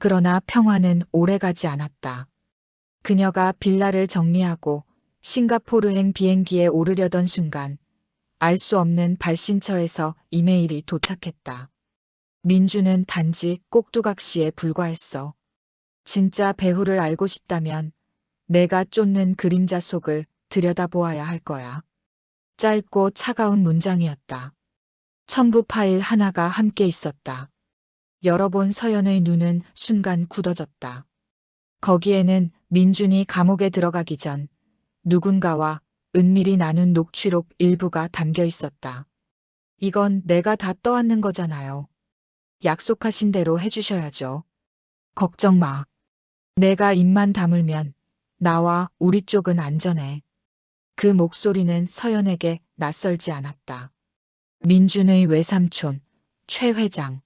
그러나 평화는 오래가지 않았다. 그녀가 빌라를 정리하고 싱가포르행 비행기에 오르려던 순간 알 수 없는 발신처에서 이메일이 도착했다. 민주는 단지 꼭두각시에 불과했어. 진짜 배후를 알고 싶다면 내가 쫓는 그림자 속을 들여다보아야 할 거야. 짧고 차가운 문장이었다. 첨부 파일 하나가 함께 있었다. 열어본 서연의 눈은 순간 굳어졌다. 거기에는 민준이 감옥에 들어가기 전 누군가와 은밀히 나눈 녹취록 일부가 담겨 있었다. 이건 내가 다 떠안는 거잖아요. 약속하신 대로 해주셔야죠. 걱정 마. 내가 입만 다물면 나와 우리 쪽은 안전해. 그 목소리는 서연에게 낯설지 않았다. 민준의 외삼촌, 최 회장.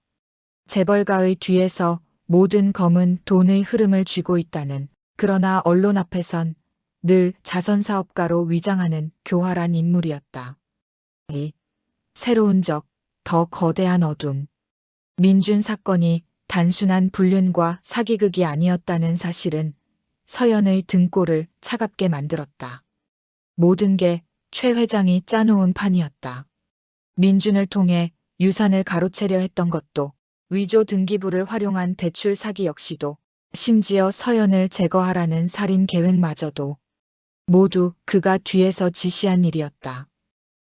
재벌가의 뒤에서 모든 검은 돈의 흐름을 쥐고 있다는, 그러나 언론 앞에선 늘 자선사업가로 위장하는 교활한 인물이었다. 새로운 적, 더 거대한 어둠. 민준 사건이 단순한 불륜과 사기극이 아니었다는 사실은 서연의 등골을 차갑게 만들었다. 모든 게 최 회장이 짜놓은 판이었다. 민준을 통해 유산을 가로채려 했던 것도, 위조 등기부를 활용한 대출 사기 역시도, 심지어 서연을 제거하라는 살인 계획마저도 모두 그가 뒤에서 지시한 일이었다.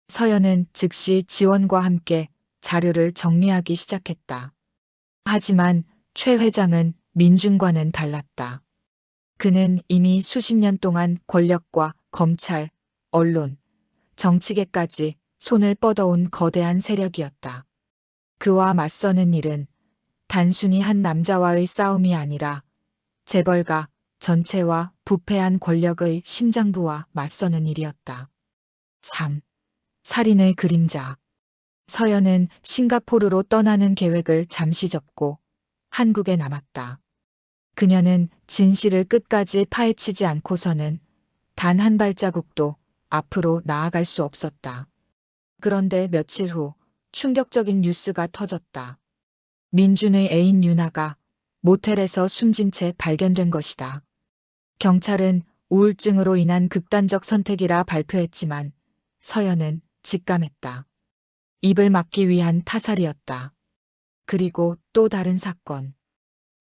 서연은 즉시 지원과 함께 자료를 정리하기 시작했다. 하지만 최 회장은 민준과는 달랐다. 그는 이미 수십 년 동안 권력과 검찰, 언론, 정치계까지 손을 뻗어온 거대한 세력이었다. 그와 맞서는 일은 단순히 한 남자와의 싸움이 아니라 재벌가 전체와 부패한 권력의 심장부와 맞서는 일이었다. 3. 살인의 그림자. 서연은 싱가포르로 떠나는 계획을 잠시 접고 한국에 남았다. 그녀는 진실을 끝까지 파헤치지 않고서는 단 한 발자국도 앞으로 나아갈 수 없었다. 그런데 며칠 후 충격적인 뉴스가 터졌다. 민준의 애인 유나가 모텔에서 숨진 채 발견된 것이다. 경찰은 우울증으로 인한 극단적 선택이라 발표했지만 서연은 직감했다. 입을 막기 위한 타살이었다. 그리고 또 다른 사건.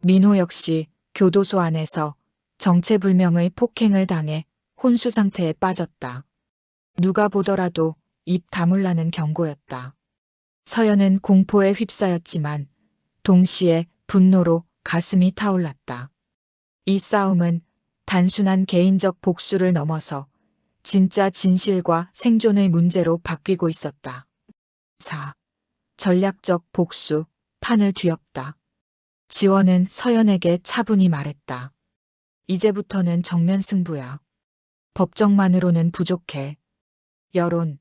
민호 역시 교도소 안에서 정체불명의 폭행을 당해 혼수 상태에 빠졌다. 누가 보더라도 입 다물라는 경고였다. 서연은 공포에 휩싸였지만 동시에 분노로 가슴이 타올랐다. 이 싸움은 단순한 개인적 복수를 넘어서 진짜 진실과 생존의 문제로 바뀌고 있었다. 4. 전략적 복수, 판을 뒤엎다. 지원은 서연에게 차분히 말했다. 이제부터는 정면 승부야. 법정만으로는 부족해. 여론,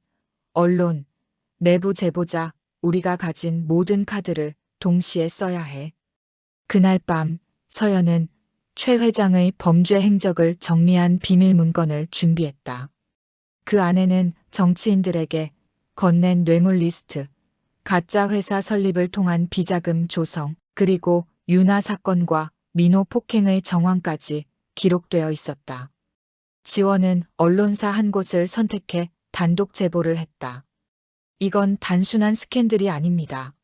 언론, 내부 제보자, 우리가 가진 모든 카드를 동시에 써야 해. 그날 밤 서연은 최 회장의 범죄 행적을 정리한 비밀 문건을 준비했다. 그 안에는 정치인들에게 건넨 뇌물 리스트, 가짜 회사 설립을 통한 비자금 조성, 그리고 유나 사건과 민호 폭행의 정황까지 기록되어 있었다. 지원은 언론사 한 곳을 선택해 단독 제보를 했다. 이건 단순한 스캔들이 아닙니다.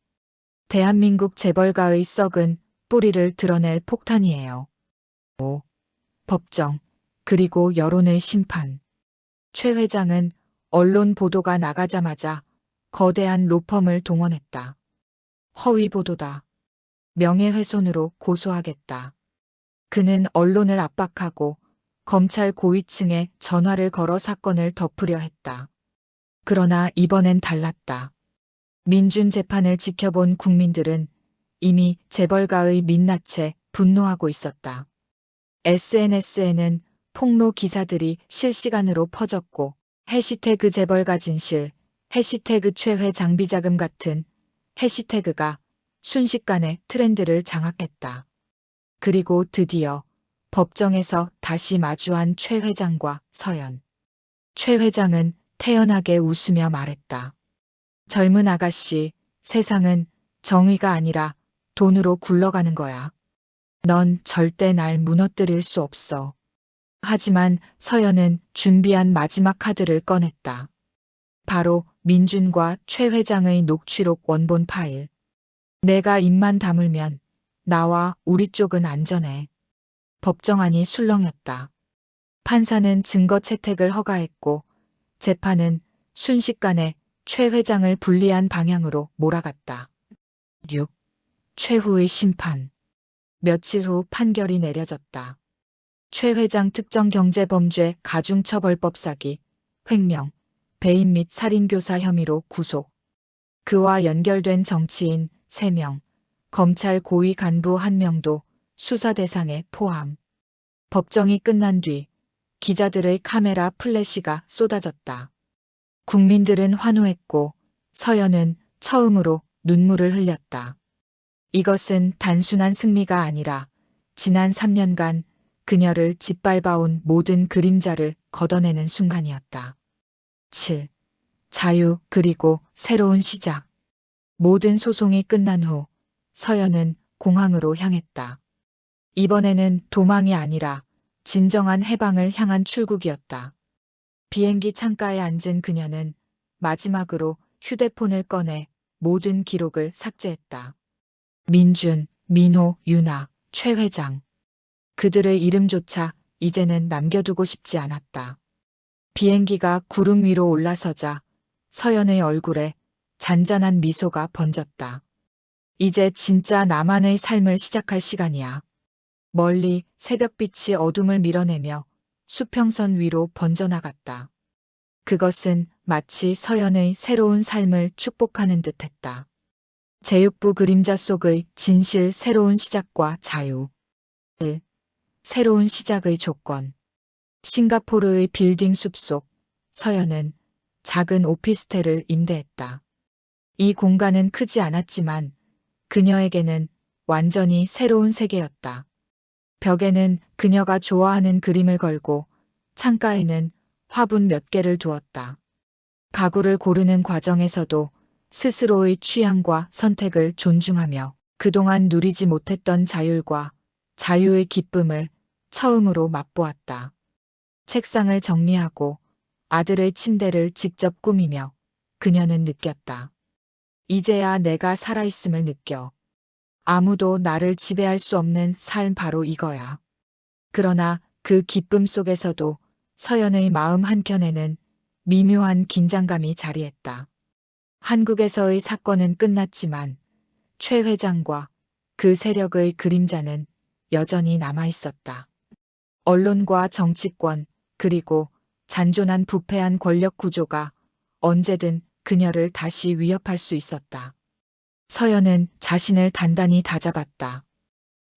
대한민국 재벌가의 썩은 뿌리를 드러낼 폭탄이에요. 5. 법정, 그리고 여론의 심판. 최 회장은 언론 보도가 나가자마자 거대한 로펌을 동원했다. 허위 보도다. 명예훼손으로 고소하겠다. 그는 언론을 압박하고 검찰 고위층에 전화를 걸어 사건을 덮으려 했다. 그러나 이번엔 달랐다. 민준 재판을 지켜본 국민들은 이미 재벌가의 민낯에 분노하고 있었다. SNS에는 폭로 기사들이 실시간으로 퍼졌고 해시태그 재벌가 진실, 해시태그 최회 장비자금 같은 해시태그가 순식간에 트렌드를 장악했다. 그리고 드디어 법정에서 다시 마주한 최 회장과 서연. 최 회장은 태연하게 웃으며 말했다. 젊은 아가씨, 세상은 정의가 아니라 돈으로 굴러가는 거야. 넌 절대 날 무너뜨릴 수 없어. 하지만 서연은 준비한 마지막 카드를 꺼냈다. 바로 민준과 최 회장의 녹취록 원본 파일. 내가 입만 다물면 나와 우리 쪽은 안전해. 법정안이 술렁였다. 판사는 증거 채택을 허가했고 재판은 순식간에 최 회장을 불리한 방향으로 몰아갔다. 6. 최후의 심판. 며칠 후 판결이 내려졌다. 최 회장 특정경제범죄 가중처벌법 사기, 횡령, 배임 및 살인교사 혐의로 구속. 그와 연결된 정치인 3명, 검찰 고위 간부 1명도 수사 대상에 포함. 법정이 끝난 뒤 기자들의 카메라 플래시가 쏟아졌다. 국민들은 환호했고 서연은 처음으로 눈물을 흘렸다. 이것은 단순한 승리가 아니라 지난 3년간 그녀를 짓밟아온 모든 그림자를 걷어내는 순간이었다. 7. 자유 그리고 새로운 시작. 모든 소송이 끝난 후 서연은 공항으로 향했다. 이번에는 도망이 아니라 진정한 해방을 향한 출국이었다. 비행기 창가에 앉은 그녀는 마지막으로 휴대폰을 꺼내 모든 기록을 삭제했다. 민준, 민호, 윤아, 최 회장. 그들의 이름조차 이제는 남겨두고 싶지 않았다. 비행기가 구름 위로 올라서자 서연의 얼굴에 잔잔한 미소가 번졌다. 이제 진짜 나만의 삶을 시작할 시간이야. 멀리 새벽빛이 어둠을 밀어내며 수평선 위로 번져나갔다. 그것은 마치 서연의 새로운 삶을 축복하는 듯했다. 제육부 그림자 속의 진실 새로운 시작과 자유. 1. 새로운 시작의 조건. 싱가포르의 빌딩 숲속 서연은 작은 오피스텔을 임대했다. 이 공간은 크지 않았지만 그녀에게는 완전히 새로운 세계였다. 벽에는 그녀가 좋아하는 그림을 걸고 창가에는 화분 몇 개를 두었다. 가구를 고르는 과정에서도 스스로의 취향과 선택을 존중하며 그동안 누리지 못했던 자율과 자유의 기쁨을 처음으로 맛보았다. 책상을 정리하고 아들의 침대를 직접 꾸미며 그녀는 느꼈다. 이제야 내가 살아있음을 느껴. 아무도 나를 지배할 수 없는 삶 바로 이거야. 그러나 그 기쁨 속에서도 서연의 마음 한켠에는 미묘한 긴장감이 자리했다. 한국에서의 사건은 끝났지만 최 회장과 그 세력의 그림자는 여전히 남아있었다. 언론과 정치권 그리고 잔존한 부패한 권력 구조가 언제든 그녀를 다시 위협할 수 있었다. 서연은 자신을 단단히 다잡았다.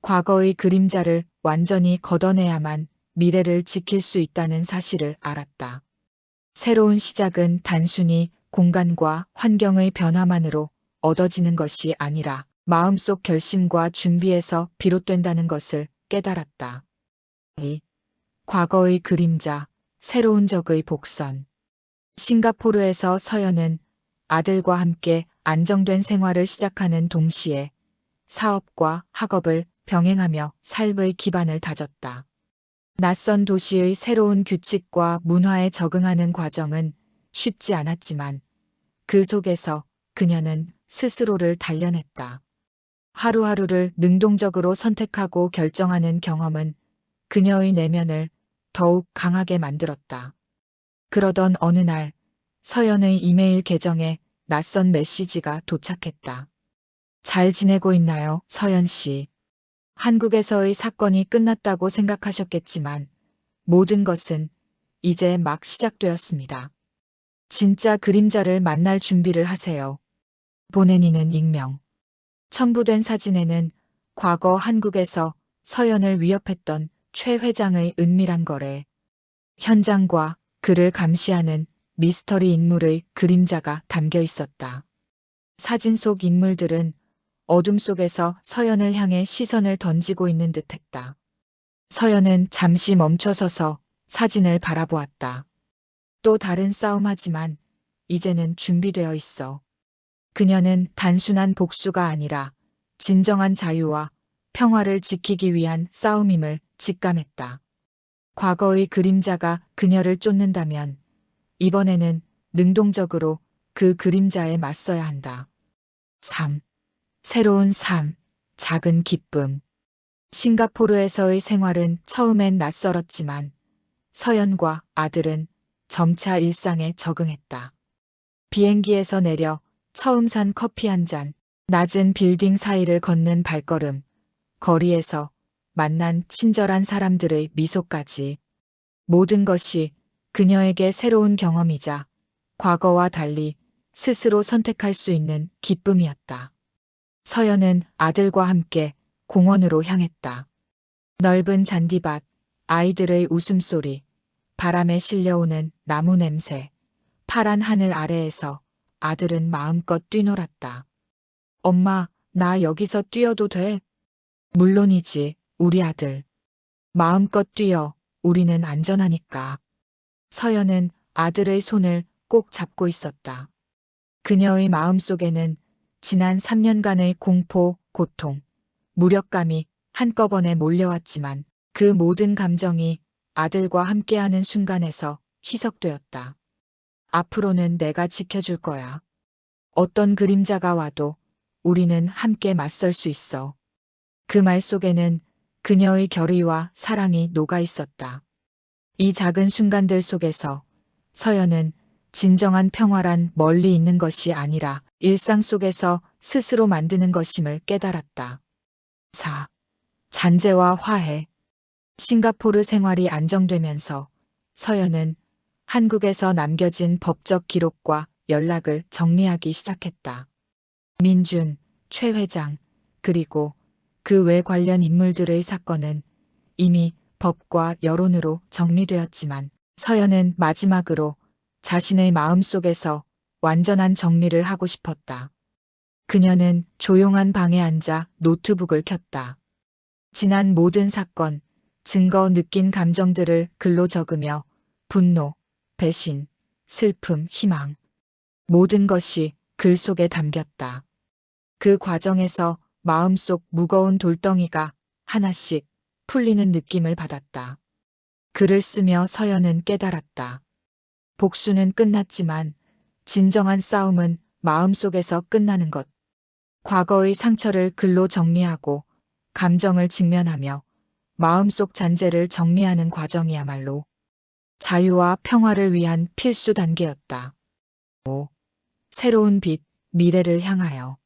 과거의 그림자를 완전히 걷어내야만 미래를 지킬 수 있다는 사실을 알았다. 새로운 시작은 단순히 공간과 환경의 변화만으로 얻어지는 것이 아니라 마음속 결심과 준비에서 비롯된다는 것을 깨달았다. 2. 과거의 그림자, 새로운 적의 복선. 싱가포르에서 서연은 아들과 함께 안정된 생활을 시작하는 동시에 사업과 학업을 병행하며 삶의 기반을 다졌다. 낯선 도시의 새로운 규칙과 문화에 적응하는 과정은 쉽지 않았지만 그 속에서 그녀는 스스로를 단련했다. 하루하루를 능동적으로 선택하고 결정하는 경험은 그녀의 내면을 더욱 강하게 만들었다. 그러던 어느 날 서연의 이메일 계정에 낯선 메시지가 도착했다. 잘 지내고 있나요, 서연 씨? 한국에서의 사건이 끝났다고 생각하셨겠지만 모든 것은 이제 막 시작되었습니다. 진짜 그림자를 만날 준비를 하세요. 보내니는 익명. 첨부된 사진에는 과거 한국에서 서연을 위협했던 최 회장의 은밀한 거래 현장과 그를 감시하는 미스터리 인물의 그림자가 담겨 있었다. 사진 속 인물들은 어둠 속에서 서연을 향해 시선을 던지고 있는 듯했다. 서연은 잠시 멈춰서서 사진을 바라보았다. 또 다른 싸움하지만 이제는 준비되어 있어. 그녀는 단순한 복수가 아니라 진정한 자유와 평화를 지키기 위한 싸움임을 직감했다. 과거의 그림자가 그녀를 쫓는다면 이번에는 능동적으로 그 그림자에 맞서야 한다. 3. 새로운 삶, 작은 기쁨. 싱가포르에서의 생활은 처음엔 낯설었지만 서연과 아들은 점차 일상에 적응했다. 비행기에서 내려 처음 산 커피 한 잔, 낮은 빌딩 사이를 걷는 발걸음, 거리에서 만난 친절한 사람들의 미소까지 모든 것이 그녀에게 새로운 경험이자 과거와 달리 스스로 선택할 수 있는 기쁨이었다. 서연은 아들과 함께 공원으로 향했다. 넓은 잔디밭, 아이들의 웃음소리, 바람에 실려오는 나무 냄새, 파란 하늘 아래에서 아들은 마음껏 뛰놀았다. 엄마, 나 여기서 뛰어도 돼? 물론이지, 우리 아들. 마음껏 뛰어, 우리는 안전하니까. 서연은 아들의 손을 꼭 잡고 있었다. 그녀의 마음속에는 지난 3년간의 공포, 고통, 무력감이 한꺼번에 몰려왔지만 그 모든 감정이 아들과 함께하는 순간에서 희석되었다. 앞으로는 내가 지켜줄 거야. 어떤 그림자가 와도 우리는 함께 맞설 수 있어. 그 말 속에는 그녀의 결의와 사랑이 녹아 있었다. 이 작은 순간들 속에서 서연은 진정한 평화란 멀리 있는 것이 아니라 일상 속에서 스스로 만드는 것임을 깨달았다. 4. 잔재와 화해. 싱가포르 생활이 안정되면서 서연은 한국에서 남겨진 법적 기록과 연락을 정리하기 시작했다. 민준, 최 회장, 그리고 그 외 관련 인물들의 사건은 이미 법과 여론으로 정리되었지만 서연은 마지막으로 자신의 마음속에서 완전한 정리를 하고 싶었다. 그녀는 조용한 방에 앉아 노트북을 켰다. 지난 모든 사건, 증거 느낀 감정들을 글로 적으며 분노, 배신, 슬픔, 희망, 모든 것이 글 속에 담겼다. 그 과정에서 마음속 무거운 돌덩이가 하나씩 풀리는 느낌을 받았다. 글을 쓰며 서연은 깨달았다. 복수는 끝났지만 진정한 싸움은 마음속에서 끝나는 것. 과거의 상처를 글로 정리하고 감정을 직면하며 마음속 잔재를 정리하는 과정이야말로 자유와 평화를 위한 필수 단계였다. 5. 새로운 빛, 미래를 향하여.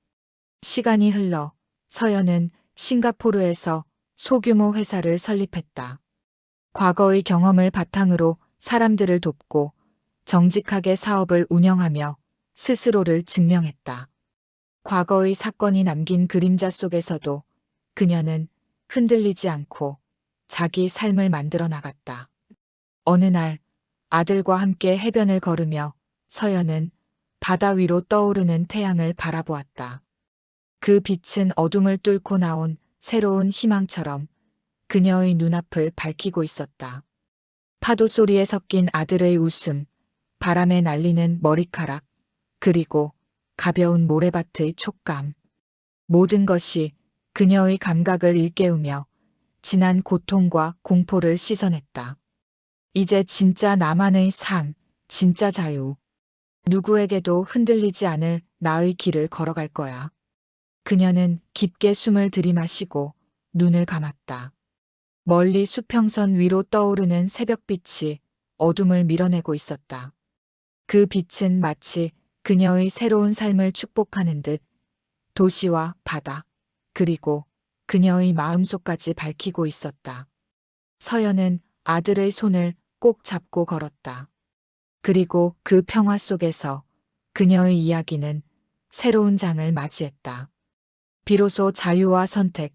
시간이 흘러 서연은 싱가포르에서 소규모 회사를 설립했다. 과거의 경험을 바탕으로 사람들을 돕고 정직하게 사업을 운영하며 스스로를 증명했다. 과거의 사건이 남긴 그림자 속에서도 그녀는 흔들리지 않고 자기 삶을 만들어 나갔다. 어느 날 아들과 함께 해변을 걸으며 서연은 바다 위로 떠오르는 태양을 바라보았다. 그 빛은 어둠을 뚫고 나온 새로운 희망처럼 그녀의 눈앞을 밝히고 있었다. 파도 소리에 섞인 아들의 웃음, 바람에 날리는 머리카락, 그리고 가벼운 모래밭의 촉감. 모든 것이 그녀의 감각을 일깨우며 지난 고통과 공포를 씻어냈다. 이제 진짜 나만의 삶, 진짜 자유. 누구에게도 흔들리지 않을 나의 길을 걸어갈 거야. 그녀는 깊게 숨을 들이마시고 눈을 감았다. 멀리 수평선 위로 떠오르는 새벽빛이 어둠을 밀어내고 있었다. 그 빛은 마치 그녀의 새로운 삶을 축복하는 듯 도시와 바다, 그리고 그녀의 마음속까지 밝히고 있었다. 서연은 아들의 손을 꼭 잡고 걸었다. 그리고 그 평화 속에서 그녀의 이야기는 새로운 장을 맞이했다. 비로소 자유와 선택,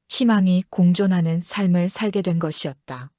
희망이 공존하는 삶을 살게 된 것이었다.